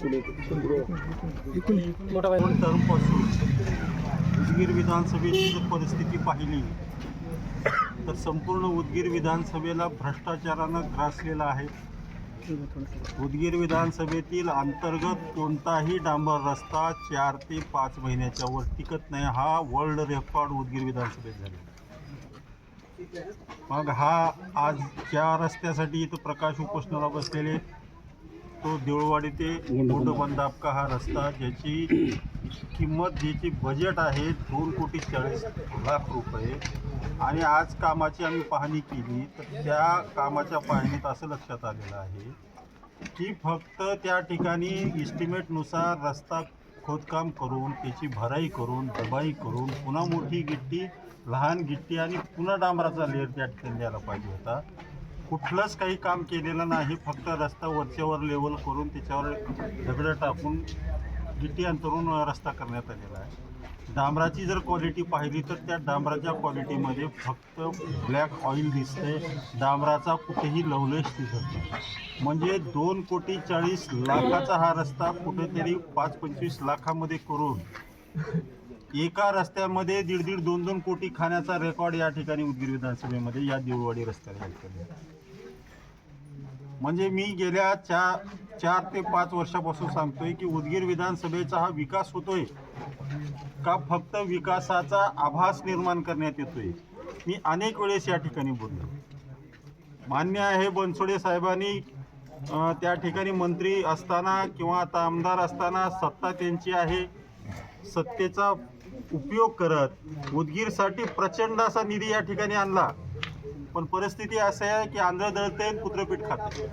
टर्मपासून उदगीर विधानसभेची जर परिस्थिती पाहिली तर संपूर्ण उदगीर विधानसभेला भ्रष्टाचारानं ग्रासलेला आहे. उदगीर विधानसभेतील अंतर्गत कोणताही डांबर रस्ता 4 ते 5 महिन्याच्या वर टिकत नाही. हा वर्ल्ड रेकॉर्ड उदगीर विधानसभेत झाला. मग हा आज ज्या रस्त्यासाठी इथं प्रकाश उपोषणाला बसलेले तो देऊळवाडी ते गोंडबंधापका हा रस्ता ज्याची किंमत ज्याची बजेट आहे 2,40,00,00,000 रुपये आणि आज कामाची आम्ही पाहणी केली तर त्या कामाच्या पाहणीत असं लक्षात आलेलं आहे की फक्त त्या ठिकाणी इस्टिमेटनुसार रस्ता खोदकाम करून त्याची भराई करून दबाई करून पुन्हा मोठी गिट्टी लहान गिट्टी आणि पुन्हा डांबराचा लेअर त्या ठिकाणी द्यायला पाहिजे होता. कुठलंच काही काम केलेलं नाही. फक्त रस्ता वरच्यावर लेवल करून त्याच्यावर दगडं टाकून गिट्टी अंतरून रस्ता करण्यात आलेला आहे. डांबराची जर क्वालिटी पाहिली तर त्या डांबराच्या क्वालिटीमध्ये फक्त ब्लॅक ऑइल दिसते. डांबराचा कुठेही लवलेश दिसत नाही. म्हणजे 2,40,00,000 हा रस्ता कुठेतरी 5-25 लाखामध्ये करून एका रस्त्यामध्ये 1.5 2 कोटी खाण्याचा रेकॉर्ड या ठिकाणी उदगीर विधानसभेमध्ये या देऊळवाडी रस्त्याला केला. म्हणजे मी गेल्या 4 ते 5 वर्षापासून सांगतोय की उदगीर विधानसभेचा हा विकास होतोय का फक्त विकासाचा आभास निर्माण करण्यात येतोय. मी अनेक वेळेस या ठिकाणी बोललो. मान्य आहे बनसोडे साहेबांनी त्या ठिकाणी मंत्री असताना किंवा आता आमदार असताना सत्ता त्यांची आहे. सत्तेचा उपयोग करत उदगीरसाठी प्रचंड असा निधी या ठिकाणी आणला. पण परिस्थिती अशी आहे की आंध्र दळते पुत्रपीठ खाते.